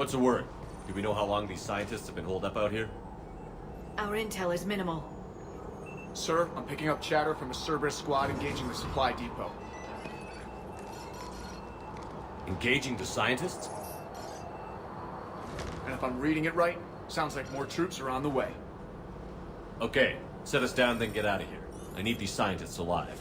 What's the word? Do we know how long these scientists have been holed up out here? Our intel is minimal. Sir, I'm picking up chatter from a Cerberus squad engaging the supply depot. Engaging the scientists? And if I'm reading it right, sounds like more troops are on the way. Okay, set us down, then get out of here. I need these scientists alive.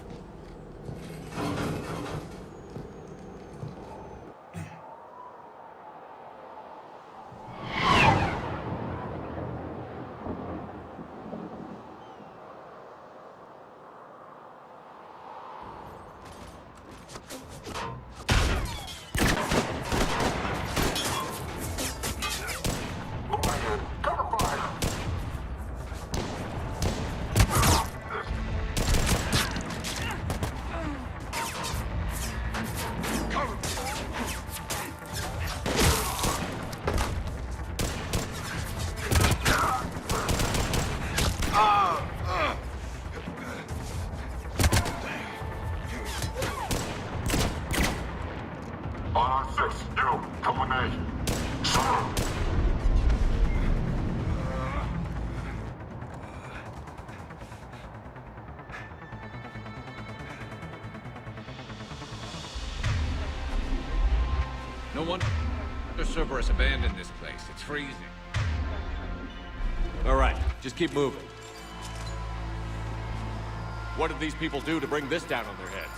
No wonder the Cerberus abandoned this place. It's freezing. All right, just keep moving. What did these people do to bring this down on their heads?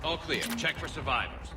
All clear. Check for survivors.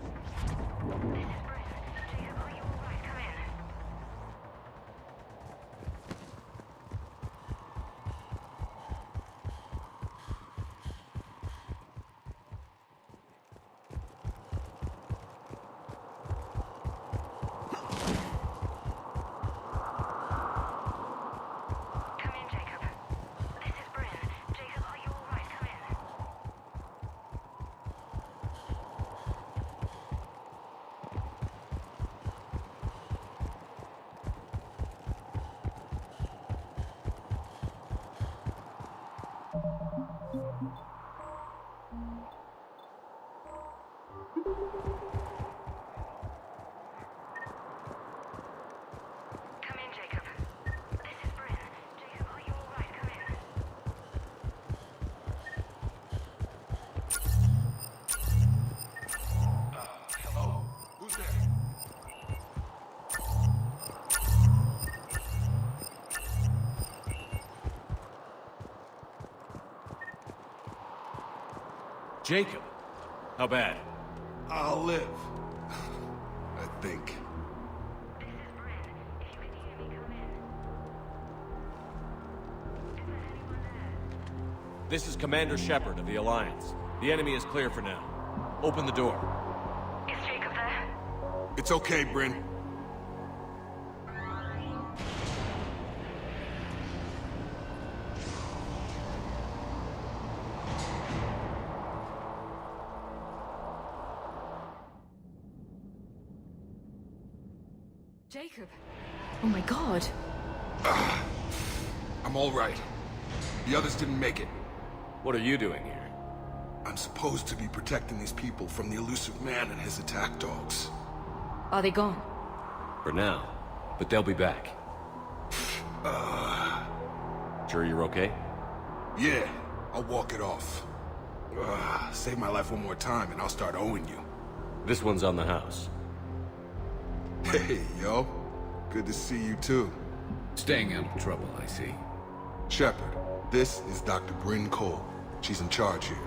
Jacob. How bad? I'll live. I think. This is Commander Shepard of the Alliance. The enemy is clear for now. Open the door. Is Jacob there? It's okay, Bryn. Jacob. Oh my god. I'm all right. The others didn't make it. What are you doing here? I'm supposed to be protecting these people from the elusive man and his attack dogs. Are they gone? For now. But they'll be back. Sure you're okay? Yeah, I'll walk it off. Save my life one more time and I'll start owing you. This one's on the house. Hey, yo. Good to see you too. Staying out of trouble, I see. Shepard, this is Dr. Bryn Cole. She's in charge here.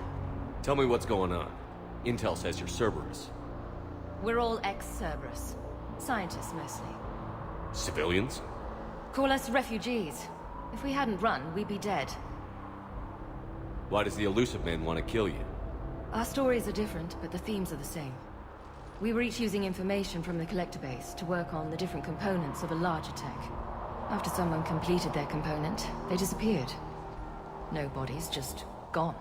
Tell me what's going on. Intel says you're Cerberus. We're all ex-Cerberus. Scientists, mostly. Civilians? Call us refugees. If we hadn't run, we'd be dead. Why does the elusive man want to kill you? Our stories are different, but the themes are the same. We were each using information from the collector base to work on the different components of a larger tech. After someone completed their component, they disappeared. No bodies, just gone.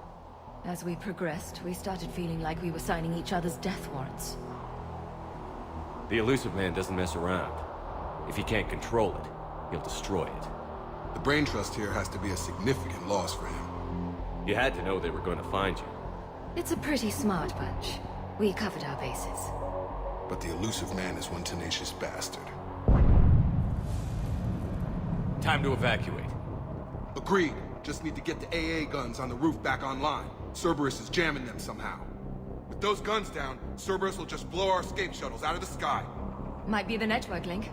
As we progressed, we started feeling like we were signing each other's death warrants. The elusive man doesn't mess around. If he can't control it, he'll destroy it. The brain trust here has to be a significant loss for him. You had to know they were going to find you. It's a pretty smart bunch. We covered our bases. But the elusive man is one tenacious bastard. Time to evacuate. Agreed. Just need to get the AA guns on the roof back online. Cerberus is jamming them somehow. With those guns down, Cerberus will just blow our escape shuttles out of the sky. Might be the network link.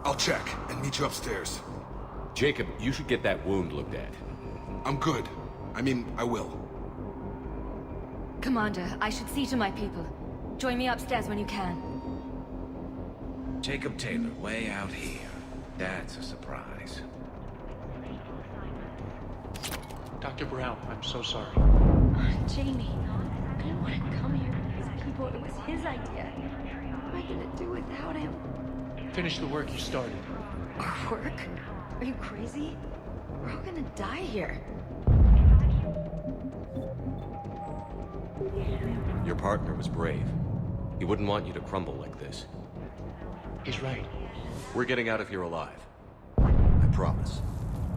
I'll check and meet you upstairs. Jacob, you should get that wound looked at. I'm good. I mean, I will. Commander, I should see to my people. Join me upstairs when you can. Jacob Taylor, way out here. That's a surprise. Dr. Brown, I'm so sorry. Jamie, I didn't want to come here with these people. It was his idea. What am I gonna do without him? Finish the work you started. Our work? Are you crazy? We're all gonna die here. Your partner was brave. He wouldn't want you to crumble like this. He's right. We're getting out of here alive. I promise.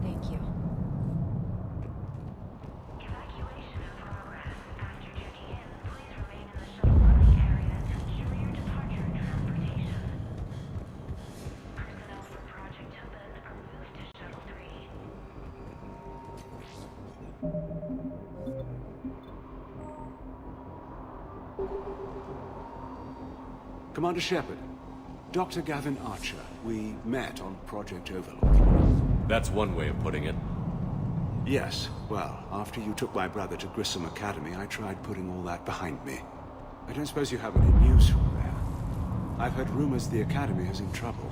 Thank you. Evacuation in progress. After checking in, please remain in the shuttle running area to ensure your departure and transportation. Personnel from Project Tobin are moved to Shuttle 3. Commander Shepard, Dr. Gavin Archer, we met on Project Overlord. That's one way of putting it. Yes, well, after you took my brother to Grissom Academy, I tried putting all that behind me. I don't suppose you have any news from there. I've heard rumors the Academy is in trouble.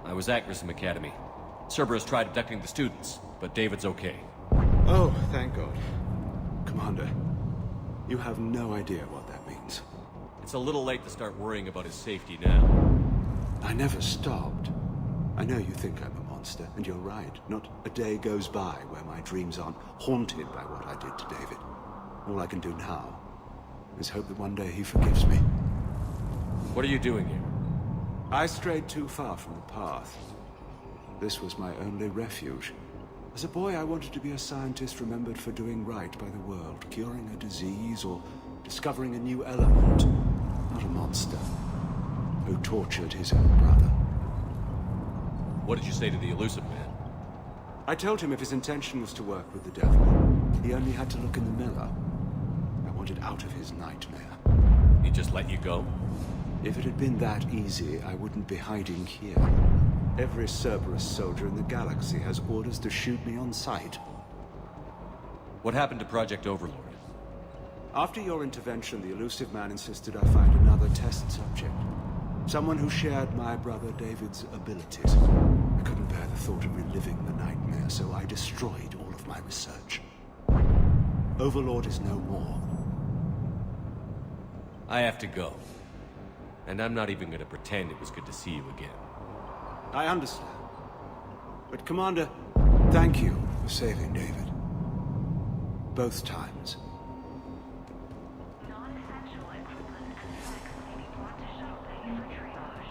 I was at Grissom Academy. Cerberus tried abducting the students, but David's okay. Oh, thank God. Commander, you have no idea what that means. It's a little late to start worrying about his safety now. I never stopped. I know you think I'm a monster, and you're right. Not a day goes by where my dreams aren't haunted by what I did to David. All I can do now is hope that one day he forgives me. What are you doing here? I strayed too far from the path. This was my only refuge. As a boy, I wanted to be a scientist remembered for doing right by the world, curing a disease or discovering a new element. Not a monster who tortured his own brother. What did you say to the elusive man? I told him if his intention was to work with the devil, he only had to look in the mirror. I wanted out of his nightmare. He just let you go? If it had been that easy, I wouldn't be hiding here. Every Cerberus soldier in the galaxy has orders to shoot me on sight. What happened to Project Overlord? After your intervention, the elusive man insisted I find another test subject. Someone who shared my brother David's abilities. I couldn't bear the thought of reliving the nightmare, so I destroyed all of my research. Overlord is no more. I have to go. And I'm not even going to pretend it was good to see you again. I understand. But Commander, thank you for saving David. Both times. Non-essential equipment and effects may be brought to Shuttle Bay for triage.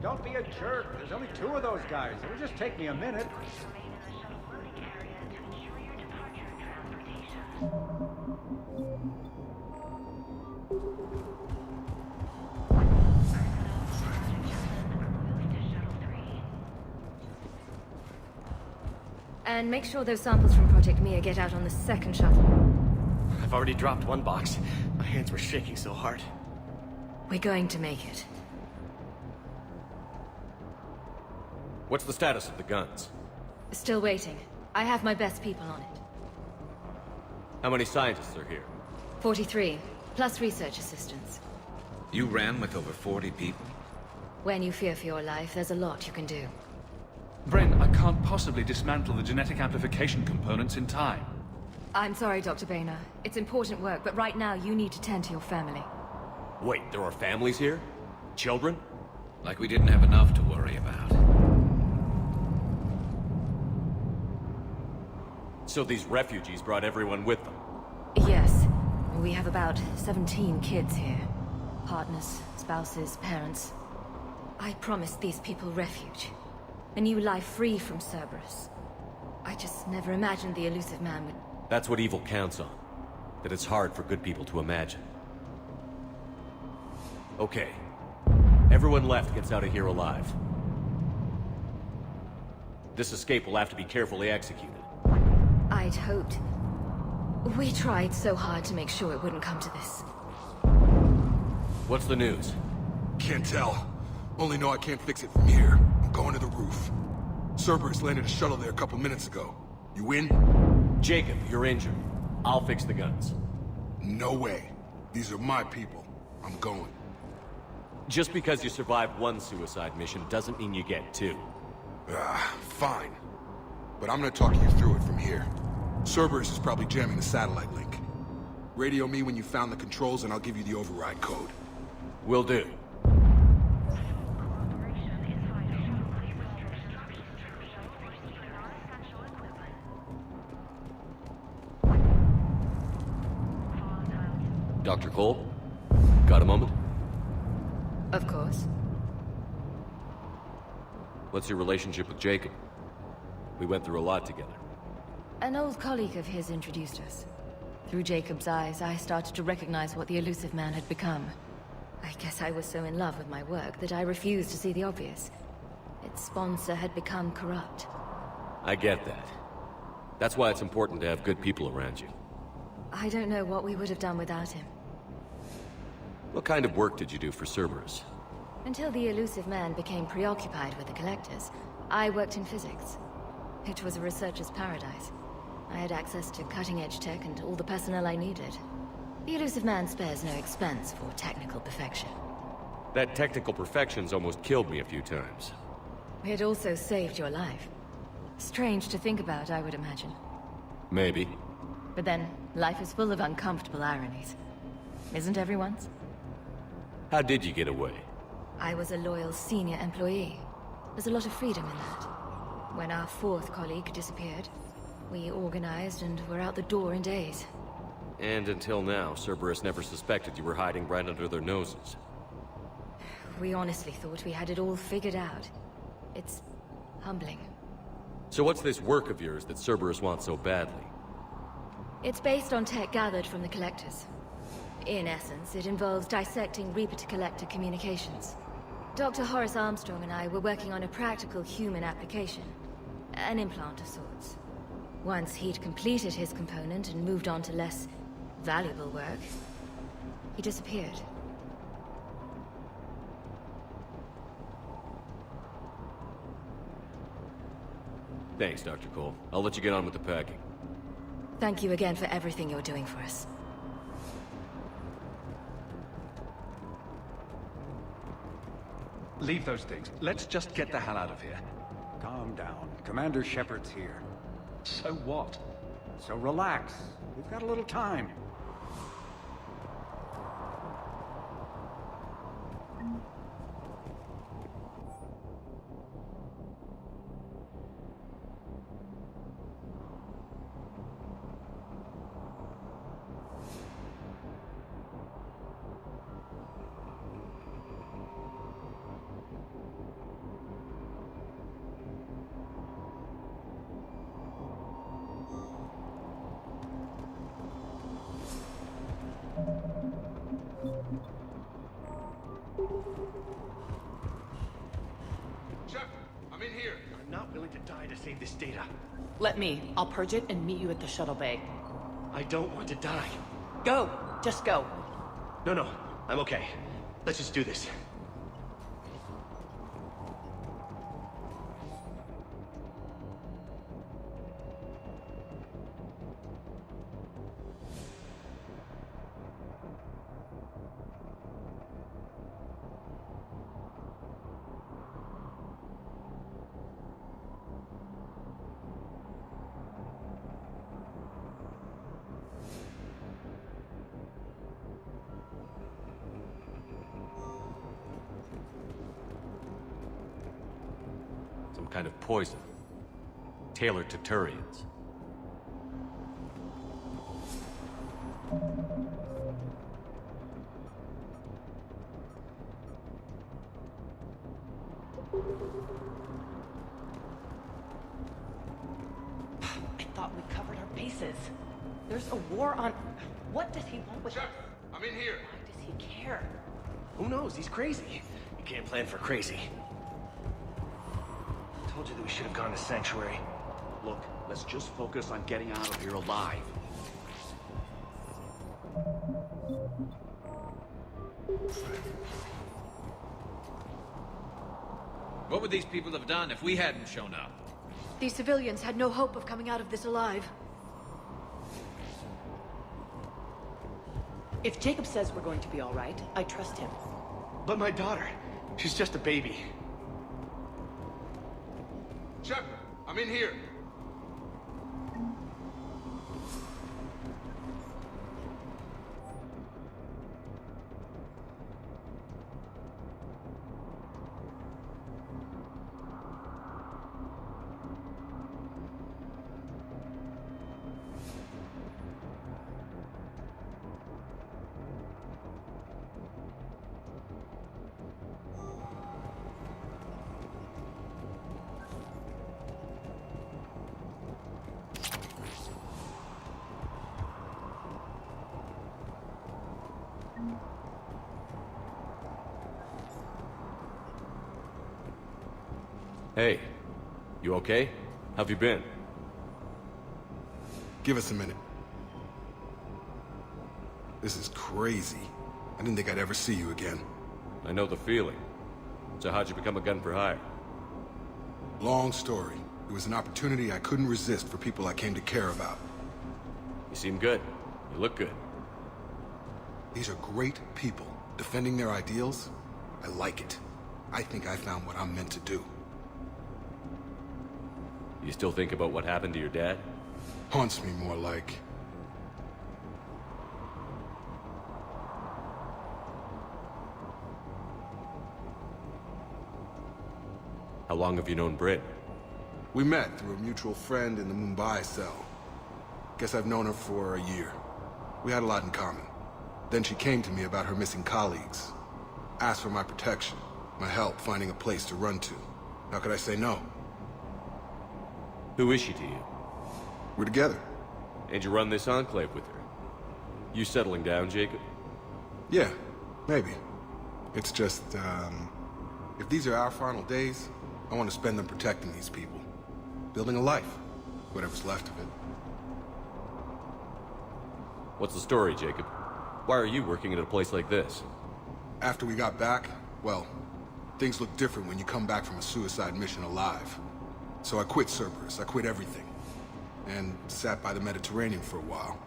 Don't be a jerk. There's only two of those guys. It'll just take me a minute. Remain in the shuttle loading area to ensure your departure and transportation. And make sure those samples from Project Mia get out on the second shuttle. I've already dropped one box. My hands were shaking so hard. We're going to make it. What's the status of the guns? Still waiting. I have my best people on it. How many scientists are here? 43, plus research assistants. You ran with over 40 people? When you fear for your life, there's a lot you can do. Bryn, I can't possibly dismantle the genetic amplification components in time. I'm sorry, Dr. Boehner. It's important work, but right now you need to tend to your family. Wait, there are families here? Children? Like we didn't have enough to worry about. So these refugees brought everyone with them? Yes. We have about 17 kids here. Partners, spouses, parents. I promised these people refuge. A new life free from Cerberus. I just never imagined the elusive man would... That's what evil counts on. That it's hard for good people to imagine. Okay. Everyone left gets out of here alive. This escape will have to be carefully executed. I'd hoped. We tried so hard to make sure it wouldn't come to this. What's the news? Can't tell. Only know I can't fix it from here. I'm going to the roof. Cerberus landed a shuttle there a couple minutes ago. You in? Jacob, you're injured. I'll fix the guns. No way. These are my people. I'm going. Just because you survived one suicide mission doesn't mean you get two. Fine. But I'm gonna talk you through it from here. Cerberus is probably jamming the satellite link. Radio me when you found the controls and I'll give you the override code. Will do. Cooperation is vital. Please restrict instructions to the shuttle or secure non-essential equipment. Volatile. Dr. Cole? Got a moment? Of course. What's your relationship with Jacob? We went through a lot together. An old colleague of his introduced us. Through Jacob's eyes, I started to recognize what the elusive man had become. I guess I was so in love with my work that I refused to see the obvious. Its sponsor had become corrupt. I get that. That's why it's important to have good people around you. I don't know what we would have done without him. What kind of work did you do for Cerberus? Until the elusive man became preoccupied with the Collectors, I worked in physics. It was a researcher's paradise. I had access to cutting-edge tech and all the personnel I needed. The elusive man spares no expense for technical perfection. That technical perfection's almost killed me a few times. It also saved your life. Strange to think about, I would imagine. Maybe. But then, life is full of uncomfortable ironies. Isn't everyone's? How did you get away? I was a loyal senior employee. There's a lot of freedom in that. When our fourth colleague disappeared, we organized and were out the door in days. And until now, Cerberus never suspected you were hiding right under their noses. We honestly thought we had it all figured out. It's humbling. So what's this work of yours that Cerberus wants so badly? It's based on tech gathered from the Collectors. In essence, it involves dissecting Reaper-to-Collector communications. Dr. Horace Armstrong and I were working on a practical human application. An implant of sorts. Once he'd completed his component and moved on to less valuable work, he disappeared. Thanks, Dr. Cole. I'll let you get on with the packing. Thank you again for everything you're doing for us. Leave those things. Let's just get the hell out of here. Calm down. Commander Shepard's here. So what? So relax. We've got a little time. save this data. Let me. I'll purge it and meet you at the shuttle bay. I don't want to die. Go! Just go. No, I'm okay. Let's just do this. Some kind of poison. Tailored to Turians. I thought we covered our bases. There's a war on... What does he want with... Shepard, I'm in here. Why does he care? Who knows? He's crazy. You can't plan for crazy. I told you that we should have gone to Sanctuary. Look, let's just focus on getting out of here alive. What would these people have done if we hadn't shown up? These civilians had no hope of coming out of this alive. If Jacob says we're going to be all right, I trust him. But my daughter, she's just a baby. Shepard, I'm in here. Hey, you okay? How've you been? Give us a minute. This is crazy. I didn't think I'd ever see you again. I know the feeling. So how'd you become a gun for hire? Long story. It was an opportunity I couldn't resist for people I came to care about. You seem good. You look good. These are great people. Defending their ideals, I like it. I think I found what I'm meant to do. You still think about what happened to your dad? Haunts me more like... How long have you known Britt? We met through a mutual friend in the Mumbai cell. Guess I've known her for a year. We had a lot in common. Then she came to me about her missing colleagues. Asked for my protection, my help finding a place to run to. How could I say no? Who is she to you? We're together. And you run this enclave with her? You settling down, Jacob? Yeah, maybe. It's just, if these are our final days, I want to spend them protecting these people. Building a life. Whatever's left of it. What's the story, Jacob? Why are you working at a place like this? After we got back, well, things look different when you come back from a suicide mission alive. So I quit Cerberus, I quit everything. And sat by the Mediterranean for a while.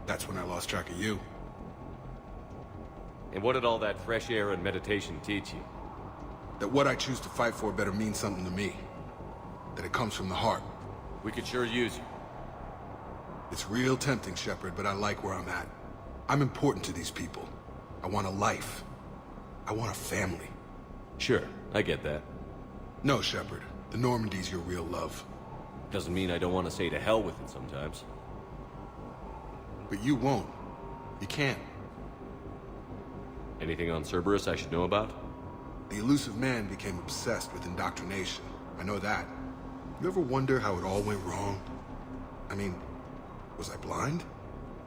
That's when I lost track of you. And what did all that fresh air and meditation teach you? That what I choose to fight for better mean something to me. That it comes from the heart. We could sure use you. It's real tempting, Shepard, but I like where I'm at. I'm important to these people. I want a life. I want a family. Sure, I get that. No, Shepard. The Normandy's your real love. Doesn't mean I don't want to say to hell with it sometimes. But you won't. You can't. Anything on Cerberus I should know about? The elusive man became obsessed with indoctrination. I know that. You ever wonder how it all went wrong? I mean, was I blind?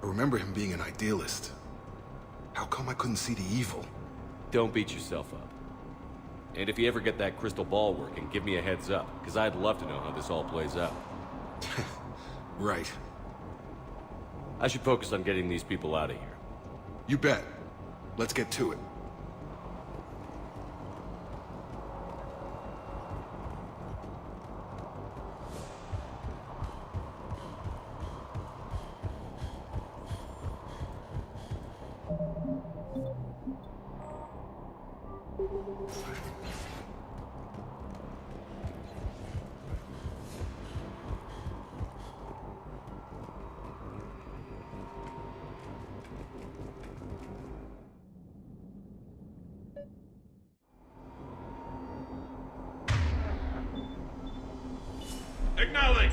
I remember him being an idealist. How come I couldn't see the evil? Don't beat yourself up. And if you ever get that crystal ball working, give me a heads up, because I'd love to know how this all plays out. Right. I should focus on getting these people out of here. You bet. Let's get to it. Acknowledge!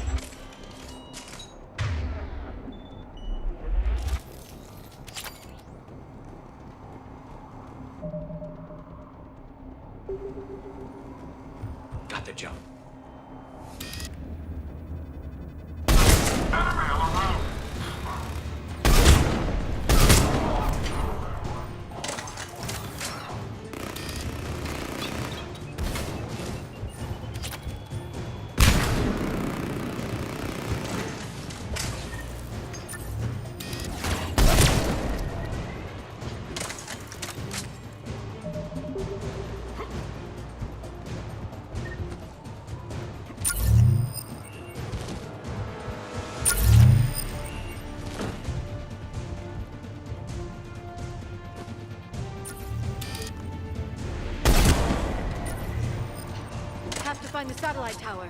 Got the jump. Have to find the satellite tower.